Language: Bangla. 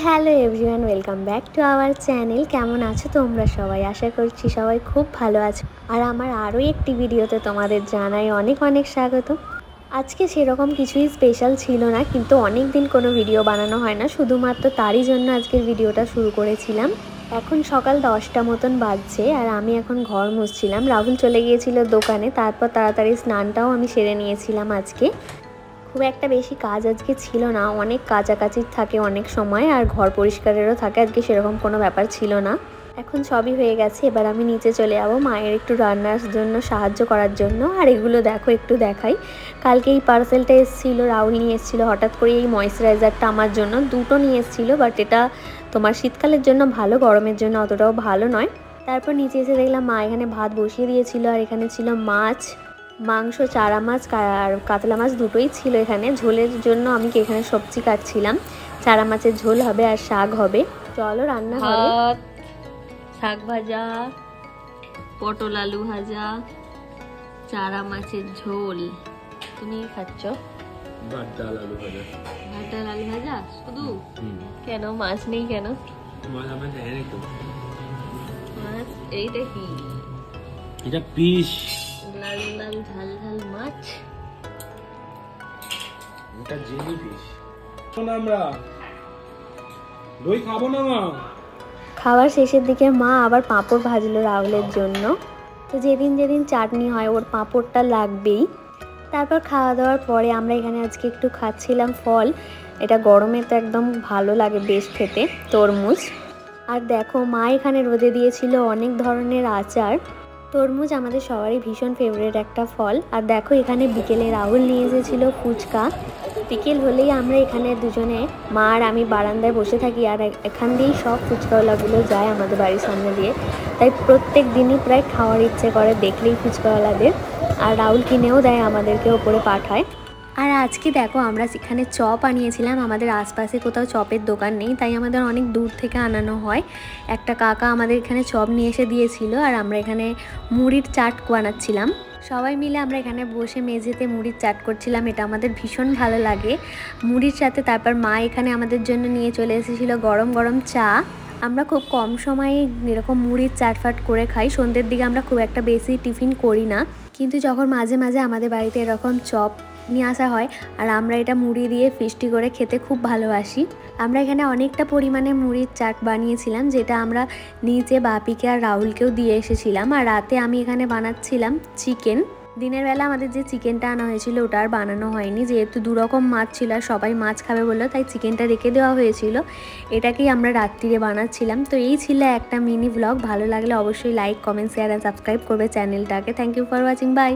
Hello everyone, welcome back to our channel. কেমন আছো তোমরা সবাই? আশা করছি সবাই খুব ভালো আছো। আর আমার আরও একটি ভিডিওতে তোমাদের জানাই অনেক অনেক স্বাগত। আজকে সেরকম কিছুই স্পেশাল ছিল না, কিন্তু অনেক দিন কোনো ভিডিও বানানো হয় না, শুধুমাত্র তারই জন্য আজকের ভিডিওটা শুরু করেছিলাম। এখন সকাল 10টা মতন বাজছে আর আমি এখন ঘর মুছছিলাম। রাহুল চলে গিয়েছিল দোকানে, তারপর তাড়াতাড়ি স্নানটাও আমি সেরে নিয়েছিলাম। আজকে খুব একটা বেশি কাজ আজকে ছিল না, অনেক কাছাকাছি থাকে অনেক সময়, আর ঘর পরিষ্কারেরও থাকে। আজকে সেরকম কোনো ব্যাপার ছিল না। এখন সবই হয়ে গেছে, এবার আমি নিচে চলে যাবো মায়ের একটু রান্নার জন্য সাহায্য করার জন্য। আর এগুলো দেখো, একটু দেখাই। কালকে এই পার্সেলটা এসেছিলো, রাহুল নিয়ে এসেছিলো হঠাৎ করে এই ময়েশ্চারাইজারটা আমার জন্য। দুটো নিয়ে এসেছিলো, বাট এটা তোমার শীতকালের জন্য ভালো, গরমের জন্য অতটাও ভালো নয়। তারপর নিচে এসে দেখলাম মা এখানে ভাত বসিয়ে দিয়েছিল, আর এখানে ছিল মাছ, মাংস, চারা মাছ আর কাতলা মাছ দুটোই ছিল এখানে। ঝোলের জন্য আমি এখানে সবজি কাটছিলাম। চারা মাছের ঝোল হবে আর শাক হবে। চলো রান্না হবে। শাক ভাজা, পটল আলু ভাজা, চারা মাছের ঝোল। তুমি খাচ্ছ? ভাত ডাল আলু ভাজা। ভাত ডাল আলু ভাজা শুধু? কেন মাছ নেই কেন? মাছ আমরা জানি তো। মাছ এইটা কি? এটা পিস। লাল লাল ঝাল ঝাল মাছ। এটা জিলি পিস। শোন আমরা দই খাবো না মা। খাবার শেষের দিকে মা আবার পাঁপড় ভাজলো রাহুলের জন্য। তো যেদিন যেদিন চাটনি হয় ওর পাঁপড়টা লাগবেই। তারপর খাওয়া দাওয়ার পরে আমরা এখানে আজকে একটু খাচ্ছিলাম ফল। এটা গরমে তো একদম ভালো লাগে বেশ খেতে, তরমুজ। আর দেখো মা এখানে রোদে দিয়েছিল অনেক ধরনের আচার। তরমুজ আমাদের সবারই ভীষণ ফেভারিট একটা ফল। আর দেখো এখানে বিকেলে রাহুল নিয়ে এসেছিলো ফুচকা। বিকেল হলেই আমরা এখানে দুজনে, মা আর আমি, বারান্দায় বসে থাকি। আর এখান দিয়েই সব ফুচকাওয়ালাগুলো যায় আমাদের বাড়ির সামনে দিয়ে, তাই প্রত্যেক দিনই প্রায় খাওয়ার ইচ্ছে করে দেখলেই ফুচকাওয়ালাদের। আর রাহুল কিনেও দেয়, আমাদেরকে ওপরে পাঠায়। আর আজকে দেখো আমরা এখানে চপ আনিয়েছিলাম। আমাদের আশপাশে কোথাও চপের দোকান নেই, তাই আমাদের অনেক দূর থেকে আনানো হয়। একটা কাকা আমাদের এখানে চপ নিয়ে এসে দিয়েছিল, আর আমরা এখানে মুড়ির চাট বানাচ্ছিলাম। সবাই মিলে আমরা এখানে বসে মেঝেতে মুড়ির চাট করছিলাম। এটা আমাদের ভীষণ ভালো লাগে মুড়ির সাথে। তারপর মা এখানে আমাদের জন্য নিয়ে চলে এসেছিলো গরম গরম চা। আমরা খুব কম সময়ে এরকম মুড়ির চাটফাট করে খাই। সন্ধ্যের দিকে আমরা খুব একটা বেশি টিফিন করি না, কিন্তু যখন মাঝে মাঝে আমাদের বাড়িতে এরকম চপ নিয়ে আসা হয় আর আমরা এটা মুড়ি দিয়ে ফিস্টি করে খেতে খুব ভালোবাসি। আমরা এখানে অনেকটা পরিমাণে মুড়ির চাট বানিয়েছিলাম, যেটা আমরা নিচে বাপিকে আর রাহুলকেও দিয়ে এসেছিলাম। আর রাতে আমি এখানে বানাচ্ছিলাম চিকেন। দিনের বেলা আমাদের যে চিকেনটা আনা হয়েছিল ওটা আর বানানো হয়নি, যেহেতু দুরকম মাছ ছিল আর সবাই মাছ খাবে বললো, তাই চিকেনটা রেখে দেওয়া হয়েছিল। এটাকেই আমরা রাত্রিরে বানাচ্ছিলাম। তো এই ছিল একটা মিনি ব্লগ। ভালো লাগলে অবশ্যই like, comment, share and subscribe করবে চ্যানেলটাকে। Thank you for watching. By.